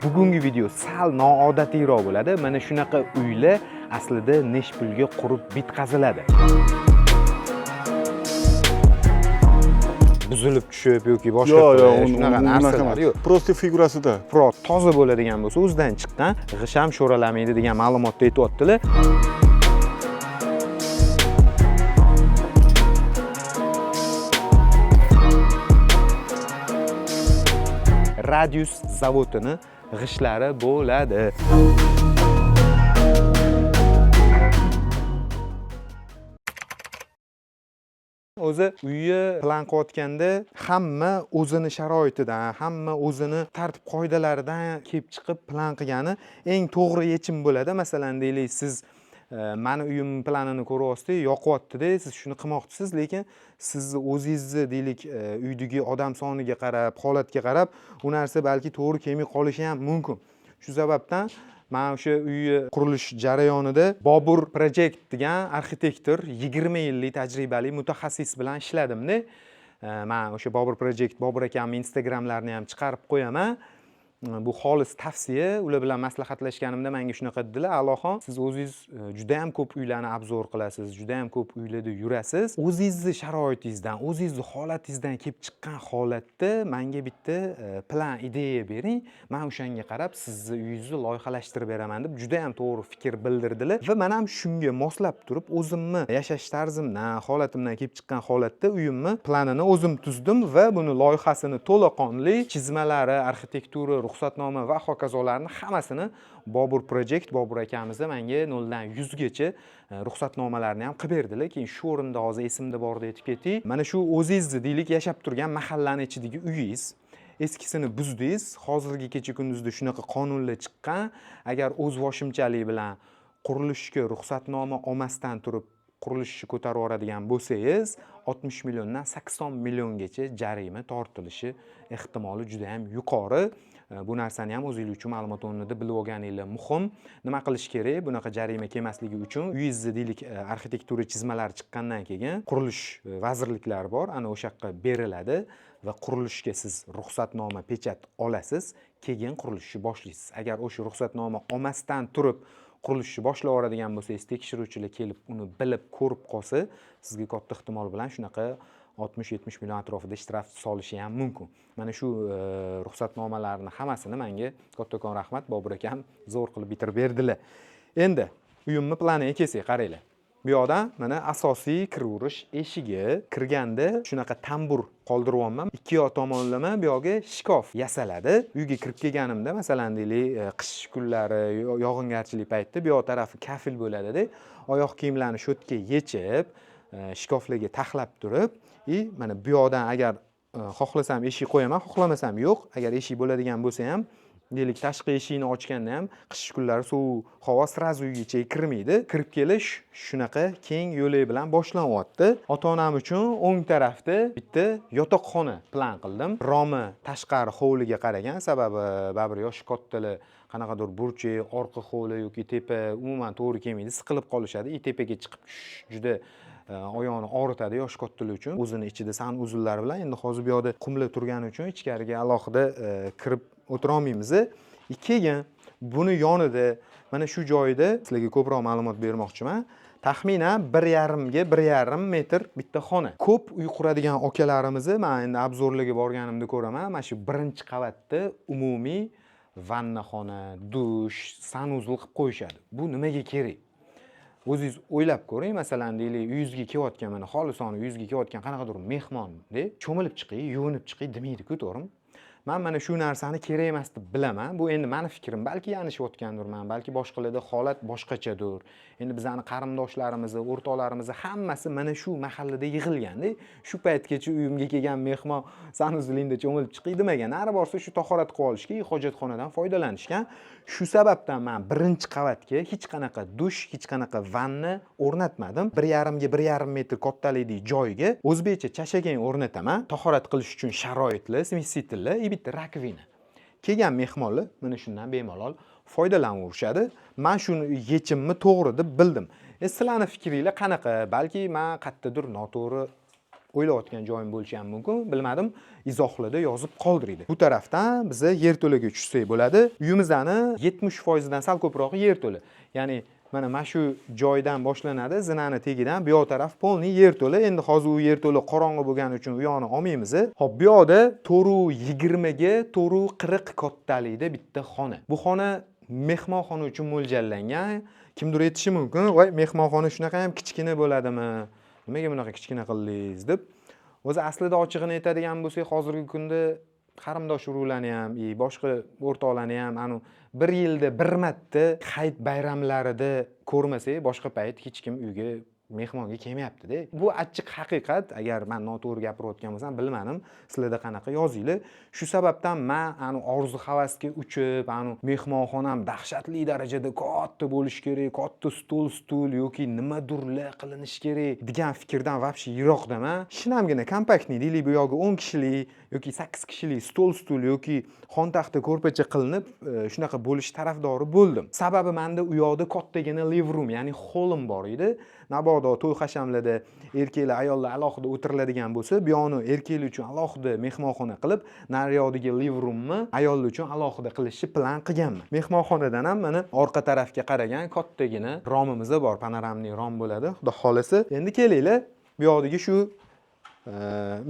Bugungi video sal noodatiroq bo'ladi. Mana shunaqa uylar aslida nesh pulga qurib bitqaziladi. Buzilib tushib yoki boshqa shunaqa narsalar yo'q. Prosta figurasida. Toza bo'ladigan bo'lsa, o'zidan chiqqan, g'isham sho'ralamaydi degan ma'lumotni aytibdilar. Radius zavodini g'ishlari bo'ladi. O'zi uyni plan qilayotganda hamma o'zini sharoitidan, hamma o'zini tartib qoidalaridan kelib chiqib plan qilgani eng to'g'ri yechim bo'ladi. Masalan, deylik, siz mani uyim planini ko'ryapsiz, yoqyapti-da, siz shuni qilmoqchisiz, lekin siz o'zingizni deylik uydagi odam soniga qarab, holatga qarab, u narsa balki to'g'ri kelmay qolishi ham mumkin. Shu sababdan men o'sha uyni qurilish jarayonida Bobur Project degan arxitektor 20 yillik tajribali mutaxassis bilan ishladim-da. Men o'sha Bobur Project, Bobur akamning Instagramlarini ham chiqarib qo'yaman. Bu xolis tavsiya. Ular bilan maslahatlashganimda menga shunaqa dedilar: "Aloxon, siz o'zingiz juda ham ko'p uylarni obzor qilasiz, juda ham ko'p uylarda yurasiz. O'zingizning sharoitingizdan, o'zingizning holatingizdan kelib chiqqan holatda menga bitta plan, ideya bering. Men o'shanga qarab sizni uyingizni loyihalashtirib beraman" deb juda ham to'g'ri fikr bildirdilar. Va men ham shunga moslab turib, o'zimni yashash tarzimdan, holatimdan kelib chiqqan holatda uyimni planini o'zim tuzdim va buni loyihasini to'laqonli chizmalari, arxitektura, ruxsatnoma va hokazolarni hammasini Bobur Project, Bobur akamiz menga 0 dan 100 gacha ruxsatnomalarni ham qilib berdilar. Keyin shu o'rinda hozir esimda borda aytib ketay. Mana shu o'zingizni deylik yashab turgan mahallani ichidagi uyingiz, eskisini buzdingiz, hozirgi kecha kunduzda shunaqa qonunlar chiqqan. Agar o'z voshimchalik bilan qurilishga ruxsatnoma olmasdan turib qurilishni ko'tarib yuboradigan bo'lsangiz, 60 milliondan 80 milliongacha jarima tortilishi ehtimoli juda ham yuqori. Bu narsani ham o'zingiz uchun ma'lumot o'rnida bilib olganinglar muhim. Nima qilish kerak? Bunaqa jarima kelmasligi uchun uyingizda deylik arxitektura chizmalari chiqqandan keyin qurilish vazirliklari bor, ana o'sha yoqqa beriladi va qurilishga siz ruxsatnoma, pechat olasiz, keyin qurilishni boshlaysiz. Agar o'sha ruxsatnoma olmasdan turib qurilishni boshlab yuboradigan bo'lsangiz, tekshiruvchilar kelib uni bilib ko'rib qolsa, sizga katta ehtimol bilan shunaqa 60-70 million atrofida shtraf solishi ham mumkin. Mana shu ruxsatnomalarning hammasini menga kattakon rahmat, Bobur akam zo'r qilib bitirib berdilar. Endi uyimni planiga kelsak, qaranglar. Bu yoqda mana asosiy kiraverish eshigi. Kirganda shunaqa tambur qoldiryapman. Ikki yoq tomonlama bu yoqga shkaf yasaladi. Uyga kirib kelganimda, masalan, deylik, qish kunlari, yog'ingarchilik paytida bu yoq tarafi kafil bo'ladi-da. Oyoq kiyimlarni shotga yechib, shkaflarga taxlab turib, mana bu yoqdan agar xohlasam eshik qo'yaman, xohlamasam yo'q. Agar eshik bo'ladigan bo'lsa ham, deylik, tashqi eshikni ochganda ham qish kunlari sovuq havo srazu uygacha kirmaydi. Kirib kelish shunaqa keng yo'lak bilan boshlanyapti. Ota-onam uchun o'ng tarafda bitta yotoqxona plan qildim. Romi tashqari hovliga qaragan, sababi baribir yoshi kattalar qanaqadir burchak, orqa hovli yoki tepa umuman to'g'ri kelmaydi, siqilib qolishadi. Tepaga chiqib tushish juda oyoqni og'ritadi yosh kattalar uchun. O'zini ichida san uzunlari bilan. Endi hozir bu yoqda qumlar turgani uchun ichkariga alohida kirib o'tira olmaymiz. Keyin buni yonida mana shu joyda sizlarga ko'proq ma'lumot bermoqchiman. Taxminan 1,5 ga 1,5 metr bitta xona. Ko'p uy quradigan akalarimiz, men endi obzorlarga borganimda ko'raman, mana shu birinchi qavatda umumiy vannaxona, dush, sanuzl qilib qo'yishadi. Bu nimaga kerak? O'zingiz o'ylab ko'ring, masalan, deylik, uyingizga kelayotgan, mana xolisona uyingizga kelayotgan qanaqadir mehmonda cho'milib chiqing, yuvinib chiqing demaydi-ku, to'g'rimi? Men mana shu narsani kerak emas deb bilaman. Bu endi meni fikrim, balki yanglishayotgandirman, balki boshqalarda holat boshqachadir. Endi bizning qarindoshlarimiz, o'rtoqlarimiz hammasi mana shu mahallada yig'ilganda, shu paytgacha uyimga kelgan mehmon sanuzlingda cho'milib chiqing demagan. Nari borsa shu tahorat qilib olishga, hojatxonadan foydalanishgan. Shu sababdan men birinchi qavatga hech qanaqa dush, hech qanaqa vanna o'rnatmadim. 1,5 ga 1,5 metr kattalikdagi joyga o'zbekcha chashagan o'rnataman. Tahorat qilish uchun sharoitli, smesitelli, bitta rakvina. Kelgan mehmonlar mana shundan bemalol foydalanaverishadi. Men shuni yechimni to'g'ri deb bildim. Sizlarning fikringlar qanaqa? Balki men qayerdadir noto'g'ri o'ylayotgan joyim bo'lishi ham mumkin. Bilmadim, izohlarda yozib qoldiringlar. Bu tarafdan biz yerto'laga tushsak bo'ladi. Uyimizni 70% dan sal ko'proq yerto'la. Ya'ni mana shu joydan boshlanadi, zinani tegidan bu yoq taraf polni yerto'la. Endi hozir u yerto'la qorong'i bo'lgani uchun u yoqni olmaymiz. Xo'p, bu yoqda 420 ga 440 kattalikda bitta xona. Bu xona mehmonxona uchun mo'ljallangan. Kimdir aytishi mumkin, "Voy, mehmonxona shunaqa ham kichkina bo'ladimi? Nimaga bunaqa kichkina qildingiz?" deb. O'zi aslida ochig'ini aytadigan bo'lsak, hozirgi kunda qarindosh urug'larni ham, boshqa o'rtoqlarni ham bir yilda bir marta hayit bayramlarida ko'rmasak, boshqa payt hech kim uyga mehmonga kelmayapti-da. Bu achchiq haqiqat. Agar men noto'g'ri gapirayotgan bo'lsam, bilmadim. Sizlarda qanaqa yozinglar. Shu sababdan men orzu havasga uchib, mehmonxonam dahshatli darajada katta bo'lish kerak, katta stul yoki nimadirlar qilinishi kerak degan fikrdan vobshe yiroqdaman. Shinamgina kompaktni deylik, bu yo'g'i 10 kishilik yoki 8 kishilik stul yoki xon taxta ko'rpacha qilinib, shunaqa bo'lish tarafdori bo'ldim. Sababi menda u yoqda kattagina living room, ya'ni hollim bor edi. Mabodo to'y hashamlarda erkaklar, ayollar alohida o'tiriladigan bo'lsa, bu yoqni erkaklar uchun alohida mehmonxona qilib, nariyodagi living roomni ayollar uchun alohida qilishni plan qilganman. Mehmonxonadan ham mana orqa tarafga qaragan kattagina romimiz bor, panoramli rom bo'ladi. Xudo xolasa. Endi kelinglar, bu yoqdagi shu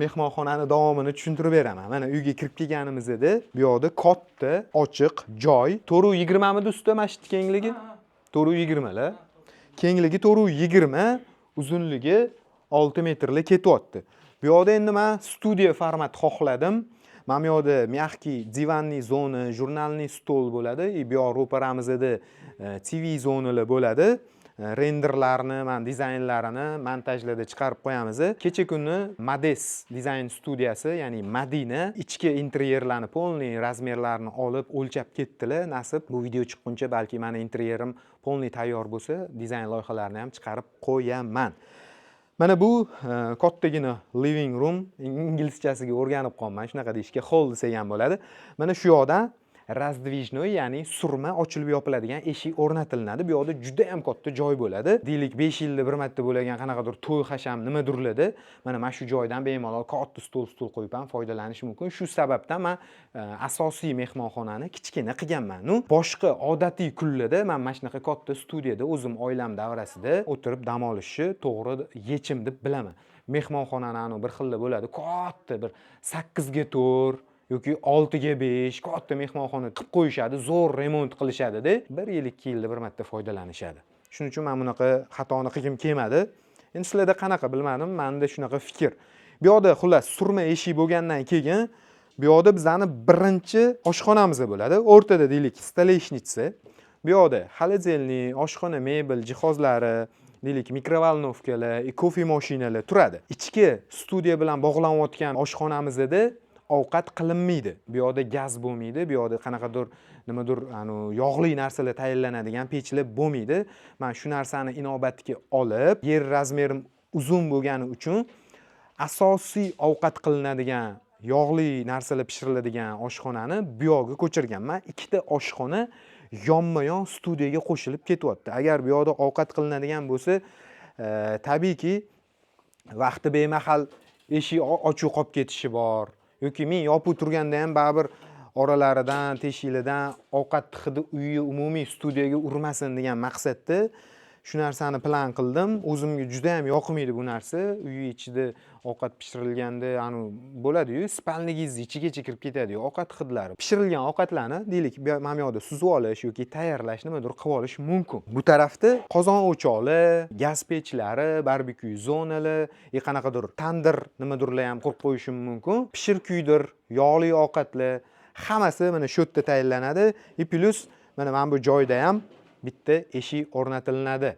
mehmonxonani davomini tushuntirib beraman. Mana uyga kirib kelganimizda bu yoqda katta, ochiq joy. 420 mi do'stlar masjid kengligi? 420 la. Kengligi 420, uzunligi 6 metrli ketyapti. Bu yoqda endi men studiya format xohladim. Mana bu yoqda mягкий divanli zona, jurnalni stol bo'ladi. Bu yoq ro'paramizda TV zonalar bo'ladi. Renderlarni, dizaynlarini montajlarda chiqarib qo'yamiz. Kecha kuni Mades dizayn studiyasi, ya'ni Madina ichki interyerlarni, polniy razmerlarini olib o'lchab ketdilar. Nasib bu video chiqquncha balki meni interyerim polniy tayyor bo'lsa, dizayn loyihalarini ham chiqarib qo'yaman. Mana bu kattagina living room, inglizchasiga o'rganib qolman, shunaqa deyishga, hall desak ham bo'ladi. Mana shu yoqdan razdvijnoy, ya'ni surma ochilib yopiladigan eshik o'rnatiladi. Bu yoqda juda ham katta joy bo'ladi. Deylik 5 yilda bir marta bo'lgan qanaqadir to'y hasham nimadirlarda, mana shu joydan bemalol katta stul qo'yib ham foydalanish mumkin. Shu sababdan men asosiy mehmonxonani kichkina qilganman. Boshqa odatiy kunlarda men mana shunaqa katta studiyada o'zim oilam davrasida o'tirib dam olishni to'g'ri yechim deb bilaman. Mehmonxonani bir xilla bo'ladi, katta bir 8 ga 4 yoki 6 ga 5 katta mehmonxona qilib qo'yishadi, zo'r remont qilishadi-da, 1 yil 2 yilda bir marta foydalanishadi. Shuning uchun men bunaqa xatoni qilgim kelmadi. Endi sizlarda qanaqa bilmadim, menda shunaqa fikr. Bu yoqda xullas surma eshik bo'lgandan keyin bu yoqda bizani birinchi oshxonamiz bo'ladi. O'rtada deylik stoleshniца. Bu yoqda холодильник, oshxona mebel jihozlari, deylik mikrovolnovkalar, kofe mashinalar turadi. Ichki studiya bilan bog'lanayotgan oshxonamizda ovqat qilinmaydi. Bu yoqda gaz bo'lmaydi, bu yoqda qanaqadir nimadir yog'li narsalar tayyorlanadigan pechlar bo'lmaydi. Men shu narsani inobatga olib, yer razmerim uzun bo'lgani uchun asosiy ovqat qilinadigan, yog'li narsalar pishiriladigan oshxonani bu yoqqa ko'chirganman. Ikkita oshxona yonma-yon studiyaga qo'shilib ketyapti. Agar bu yoqda ovqat qilinadigan bo'lsa, tabiiyki vaqti bemahal eshik ochiq qolib ketishi bor. Yoki men yopib turganda ham baribir oralaridan, teshiklardan ovqat hidi uyga umumiy studiyaga urmasin degan maqsadda shu narsani plan qildim. O'zimga juda ham yoqmaydi bu narsa. Uy ichida ovqat pishirilganda bo'ladi-yu, spalnigingiz ichigacha kirib ketadi-yu ovqat hidlari. Pishirilgan ovqatlarni deylik, mana bu yoqda suzib olish yoki tayyorlash nimadir qilib olish mumkin. Bu tarafda qozon o'choqlar, gaz pechlari, barbekyu zonalar, qanaqadir tandir nimadirlar ham qurib qo'yishim mumkin. Pishir-kuydir, yog'li ovqatlar hammasi mana shu yerda tayyorlanadi. Plus mana bu joyda ham bitta eshik o'rnatiladi.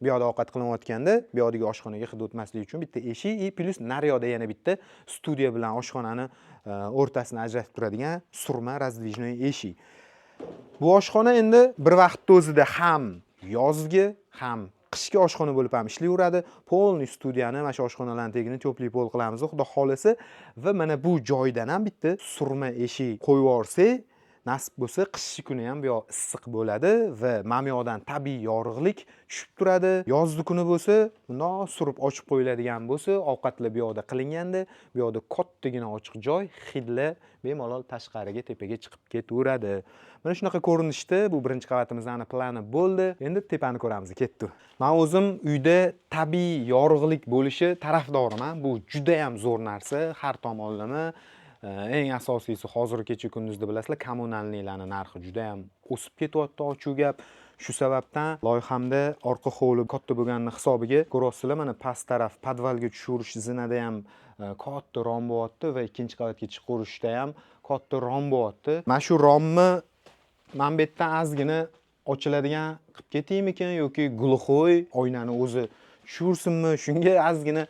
Bu yoqda ovqat qilinayotganda, bu yoqdagi oshxonaga hid o'tmasligi uchun bitta eshik, plus naryoqda yana bitta studiya bilan oshxonani o'rtasini ajratib turadigan surma razdvijnoy eshik. Bu oshxona endi bir vaqtda o'zida ham yozgi, ham qishki oshxona bo'lib ham ishlayveradi. Polniy studiyani mana shu oshxonalarning tagini to'pli pol qilamiz, xudo xolasa, va mana bu joydan ham bitta surma eshik qo'yib yorsak, nasib bo'lsa qishki kuni ham bu yoq issiq bo'ladi va mana bu yoqdan tabiiy yorug'lik tushib turadi. Yozgi kuni bo'lsa, bundoq surib ochib qo'yiladigan bo'lsa, ovqatlar bu yoqda qilinganda, bu yoqda kattagina ochiq joy, hidlar bemalol tashqariga tepaga chiqib ketaveradi. Mana shunaqa ko'rinishda bu birinchi qavatimizning plani bo'ldi. Endi tepani ko'ramiz, ketdi. Men o'zim uyda tabiiy yorug'lik bo'lishi tarafdoriman. Bu juda ham zo'r narsa, har tomonlama. Eng asosiysi hozir kecha kunduzda bilasizlar, kommunalniklarning narxi juda ham o'sib ketyapti, ochiq gap. Shu sababdan loyihamda orqa hovli katta bo'lganini hisobiga ko'rasizlar, mana past taraf podvalga tushirish zinada ham katta rom bo'lyapti va ikkinchi qavatga chiqarishda ham katta rom bo'lyapti. Mana shu romni men bu yerdan ozgina ochiladigan qilib ketaymikan yoki glukhoy oynani o'zi tushirsinmi? Shunga ozgina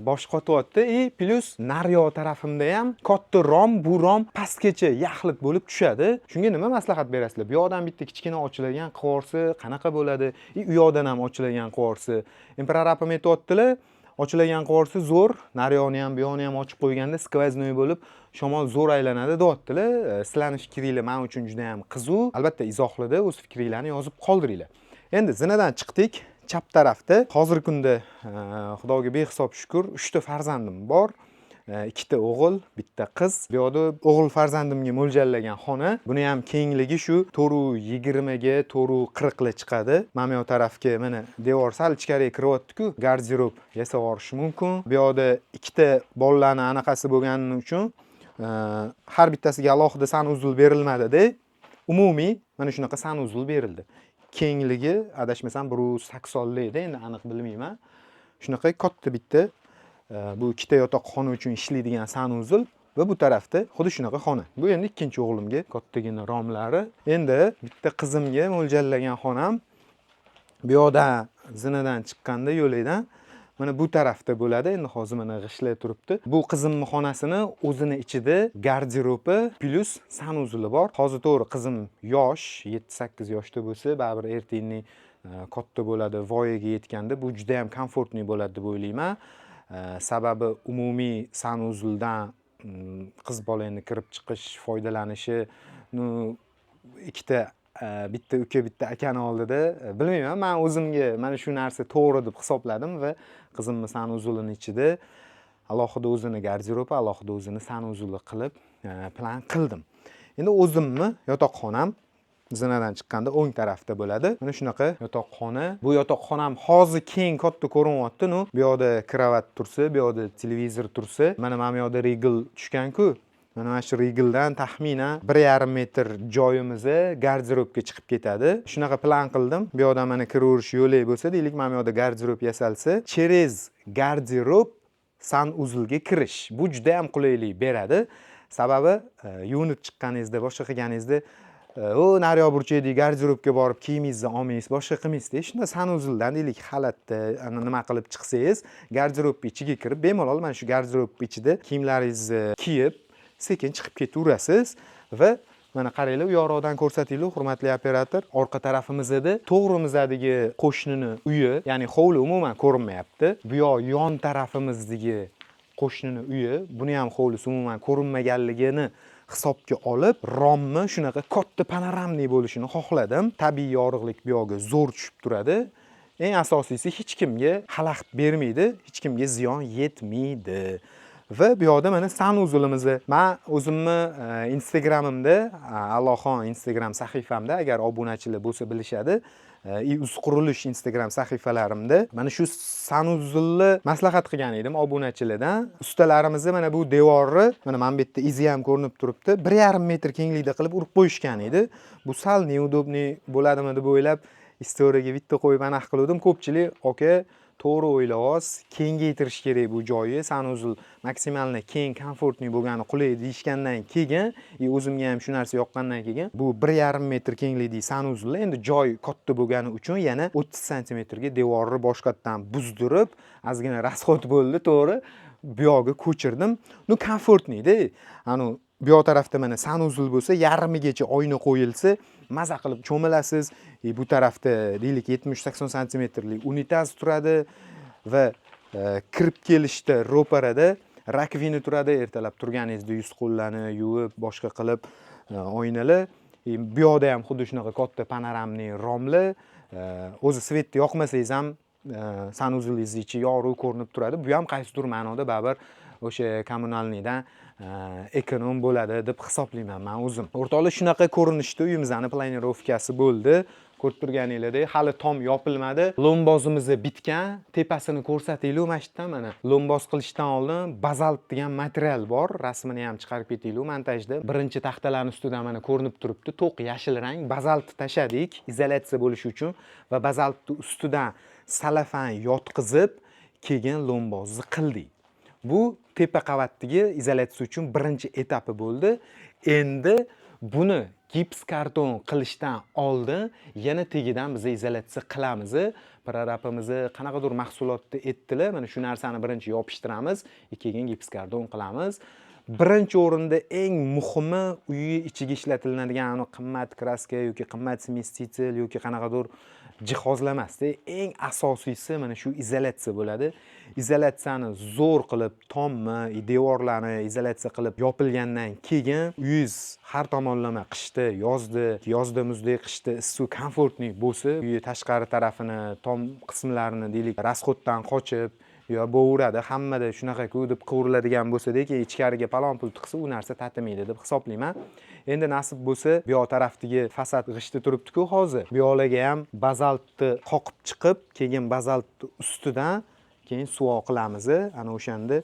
bosh qotyapti. Plus naryo tarafimda ham katta rom, bu rom pastgacha yaxlit bo'lib tushadi. Shunga nima maslahat berasizlar? Bu yoqdan bitta kichkina ochiladigan qilsa qanaqa bo'ladi? U yoqdan ham ochiladigan qilsa. Imperor apam aytayaptilar, ochiladigan qilsa zo'r, naryoni ham bu yoqni ham ochib qo'yganda skvoznoy bo'lib shamol zo'r aylanadi deyaptilar. Sizlarning fikringlar men uchun juda ham qiziq. Albatta izohlarda o'z fikringlarni yozib qoldiringlar. Endi zinadan chiqdik. Chap tarafda hozirgi kunda Xudoga behisob shukr 3 ta farzandim bor. 2 ta o'g'il, bitta qiz. Bu yoqda o'g'il farzandimga mo'ljallagan xona. Buni ham kengligi shu 420 ga 440 chiqadi. Mana bu tarafga mana devor sal ichkariga kiryapti-ku, garderob yasab olish mumkin. Bu yoqda 2 ta bolalarning anaqasi bo'lgani uchun har bittasiga alohida sanuzul berilmadi-da. Umumiy mana shunaqa sanuzul berildi. Kengligi adashmasam 180 eda, endi aniq bilmayman. Shunaqa katta bitta bu ikkita yotoq xona uchun ishlaydigan sanuzul va bu tarafda xuddi shunaqa xona. Bu endi ikkinchi o'g'limga kattagina romlari. Endi bitta qizimga mo'ljallagan xonam bu yoqda zinadan chiqqanda yo'lakdan mana bu tarafda bo'ladi. Endi hozir mana g'ishlab turibdi. Bu qizimning xonasini o'zini ichida garderobi plus sanuzuli bor. Hozir to'g'ri qizim yosh, 7-8 yoshda bo'lsa, baribir ertaga katta bo'ladi, voyaga yetganda bu juda ham komfortli bo'ladi deb o'ylayman. Sababi umumiy sanuzuldan qiz bolaning kirib chiqish, foydalanishi, ikkita bitta uka, bitta akani oldida bilmayman, men o'zimga mana shu narsa to'g'ri deb hisobladim va qizimning sanuzulining ichida alohida o'zini garderobi, alohida o'zini sanuzuli qilib plan qildim. Endi o'zimni yotoqxonam zinadan chiqqanda o'ng tarafda bo'ladi. Mana shunaqa yotoqxona. Bu yotoqxonam hozir keng katta ko'rinyapti. Bu yoqda kravat tursa, bu yoqda televizor tursa, mana bu yoqda rigl tushgan-ku. Mana shu rigldan taxminan 1,5 metr joyimiz garderobga chiqib ketadi. Shunaqa plan qildim. Bu yoqdan mana kiraverish yo'lak bo'lsa, deylik, mana bu yoqda garderob yasalsa, через garderob sanuzulga kirish. Bu juda ham qulaylik beradi. Sababi yuvinib chiqqaningizda, boshqa qilganingizda naryo burchakdagi garderobga borib kiyimingizni olmaysiz, boshqa qilmaysiz. Shunda sanuzuldan deylik xalatda nima qilib chiqsangiz, garderobning ichiga kirib, bemalol mana shu garderob ichida kiyimlaringizni kiyib, sekin chiqib ketaverasiz va mana qaranglar, u yoqdan ko'rsataylik, hurmatli operator. Orqa tarafimizda to'g'rimizdagi qo'shnini uyi, ya'ni hovli umuman ko'rinmayapti. Bu yoq yon tarafimizdagi qo'shnini uyi, buni ham hovlisi umuman ko'rinmaganligini hisobga olib, romni shunaqa katta panoramli bo'lishini xohladim. Tabiiy yorug'lik bu yoqqa zo'r tushib turadi. Eng asosiysi hech kimga xalaqit bermaydi, hech kimga ziyon yetmaydi. Va bu yoqda mana sanuzulimizni men o'zimni Instagramimda, Allohon Instagram sahifamda, agar obunachilar bo'lsa bilishadi, qurilish Instagram sahifalarimda mana shu sanuzulni maslahat qilgan edim obunachilardan. Ustalarimizni mana bu devorni, mana men bu yerda izi ham ko'rinib turibdi, 1,5 metr kenglikda qilib urib qo'yishgan edi. Bu sal neudobniy bo'ladimi deb o'ylab, istoriyaga bitta qo'yib aniq qildim. Ko'pchilik aka to'g'ri o'ylayapsiz, kengaytirish kerak bu joyi, sanuzul maksimalni keng, komfortli bo'lgani qulay deyishgandan keyin, o'zimga ham shu narsa yoqqandan keyin, bu 1,5 metr kenglikdagi sanuzul endi joy katta bo'lgani uchun yana 30 sm ga devorni boshqatdan buzdirib, ozgina rasxod bo'ldi, to'g'ri, bu yoqqa ko'chirdim. Komfortli-da. Bu yoq tarafda mana sanuzul bo'lsa, yarmigacha oyna qo'yilsa, maza qilib cho'milasiz. Bu tarafda deylik 70-80 sm unitaz turadi va kirib kelishda ro'parada rakvina turadi. Ertalab turganingizda yuz qo'llarni yuvib, boshqa qilib oynalar. Bu yoqda ham xuddi shunaqa katta panoramli romli. O'zi svetni yoqmasangiz ham sanuzilingiz ichi yorug' ko'rinib turadi. Bu ham qaysidir ma'noda baribir o'sha kommunalniydan ekonom bo'ladi deb hisoblayman men o'zim. O'rtoqlar, shunaqa ko'rinishda uyimizning planirovkasi bo'ldi. Ko'rib turganinglardek, hali tom yopilmadi. Lombozimiz bitgan. Tepasini ko'rsataylik mana shu yerdan. Mana lomboz qilishdan oldin bazalt degan material bor. Rasmini ham chiqarib ketaylik montajda. Birinchi taxtalarning ustidan mana ko'rinib turibdi. To'q yashil rang bazalt tashadik izolyatsiya bo'lishi uchun va bazaltni ustidan salafan yotqizib, keyin lombozni qildik. Bu tepa qavatdagi izolyatsiya uchun birinchi etapi bo'ldi. Endi buni gips karton qilishdan oldin yana tegidan biz izolyatsiya qilamiz. Prorabimizni qanaqadir mahsulotni aytdilar. Mana shu narsani birinchi yopishtiramiz, keyin gips karton qilamiz. Birinchi o'rinda eng muhimi uy ichiga ishlatiladigan qimmat kraska yoki qimmat smestitsil yoki qanaqadir jihozlamasda eng asosiysi mana shu izolyatsiya bo'ladi. Izolyatsiyani zo'r qilib, tommi, devorlarni izolyatsiya qilib yopilgandan keyin uyingiz har tomonlama qishda, yozda muzdek, qishda issiq, komfortli bo'lsa, uy tashqari tarafini, tom qismlarini deylik, rasxoddan qochib yo bo'veradi. Hammada shunaqa-ku deb qiviriladigan bo'lsa-da, ichkariga palon-pul tiqsa, u narsa tatimaydi deb hisoblayman. Endi nasib bo'lsa, bu yoq tarafdagi fasad g'ishti turibdi-ku hozir. Bu yoqlarga ham bazaltni qoqib chiqib, keyin bazaltni ustidan keyin suv qilamiz. Ana o'shanda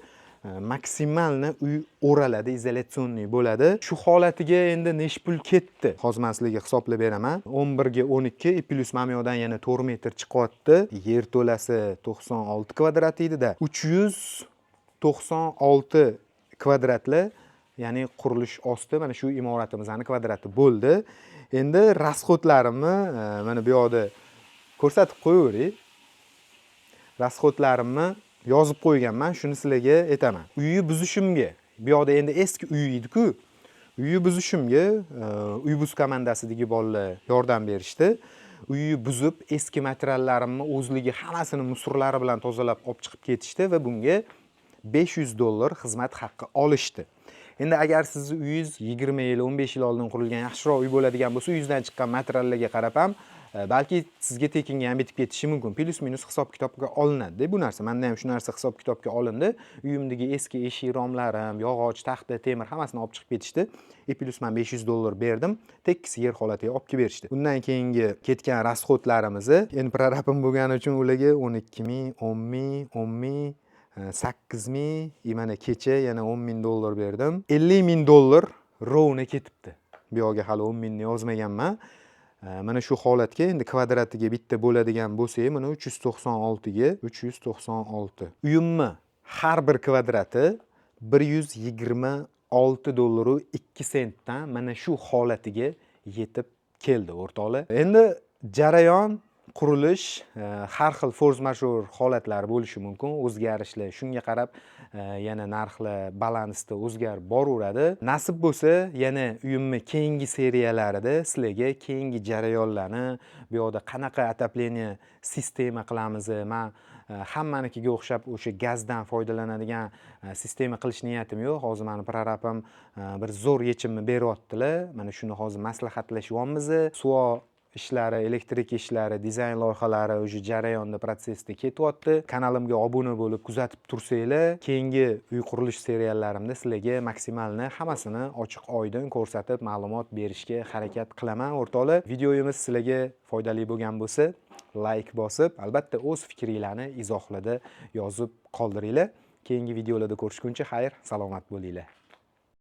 maksimalni uy o'raladi, izolyatsionniy bo'ladi. Shu holatiga endi necha pul ketdi? Hozir men sizlarga hisoblab beraman. 11 ga 12 plus mamyodan yana 4 metr chiqyapti. Yer to'lasi 96 kvadrat edi-da. 396 kvadratli, ya'ni qurilish osti mana shu imoratimizning kvadrati bo'ldi. Endi rasxodlarimni mana bu yoqda ko'rsatib qo'yavering. Rasxodlarimni yozib qo'yganman, shuni sizlarga aytaman. Uyni buzishimga, bu yoqda endi eski uy edi-ku. Uyni buzishimga uy buz komandasidagi bolalar yordam berishdi. Uyni buzib, eski materiallarimni o'zligi hammasini musorlari bilan tozalab olib chiqib ketishdi va bunga $500 xizmat haqqi olishdi. Endi agar sizni uyingiz 20 yil, 15 yil oldin qurilgan yaxshiroq uy bo'ladigan bo'lsa, uyingizdan chiqqan materiallarga qarab ham balki sizga tekinga ham bitib ketishi mumkin. Plus minus hisob kitobga olinadi. Bu narsa menda ham shu narsa hisob kitobga olindi. Uyimdagi eski eshik romlarim, yog'och, taxta, temir hammasini olib chiqib ketishdi. Plus men $500 berdim. Tekis yer holatiga olib kelib berishdi. Undan keyingi ketgan rasxodlarimizni endi prorabim bo'lgani uchun ularga 12 ming, 10 ming, 10 ming, 8 ming, mana kecha yana $10,000 berdim. $50,000 rovna ketibdi. Bu yoqga hali 10 mingni yozmaganman. Mana shu holatga endi kvadratiga bitta bo'ladigan bo'lsa, mana 396 ga 396. Uyimni har bir kvadrati $126.2 dan mana shu holatiga yetib keldi, o'rtoqlar. Endi jarayon qurilish har xil force majeure holatlari bo'lishi mumkin, o'zgarishlar. Shunga qarab yana narxlar balansda o'zgarib boraveradi. Nasib bo'lsa, yana uyimni keyingi seriyalarida sizlarga keyingi jarayonlarni, bu yoqda qanaqa отопление sistema qilamiz, men hammanikiga o'xshab o'sha gazdan foydalanadigan sistema qilish niyatim yo'q. Hozir meni prorabim bir zo'r yechimni beryaptilar. Mana shuni hozir maslahatlashyapmiz. Suv ishlari, elektrik ishlari, dizayn loyihalari o'sha jarayonda, protsessda ketyapti. Kanalimga obuna bo'lib kuzatib tursanglar, keyingi uy qurilish seriallarimda sizlarga maksimalni hammasini ochiq oydin ko'rsatib, ma'lumot berishga harakat qilaman, o'rtoqlar. Videoyimiz sizlarga foydali bo'lgan bo'lsa, like bosib, albatta o'z fikringlarni izohlarda yozib qoldiringlar. Keyingi videolarda ko'rishguncha xayr, salomat bo'linglar.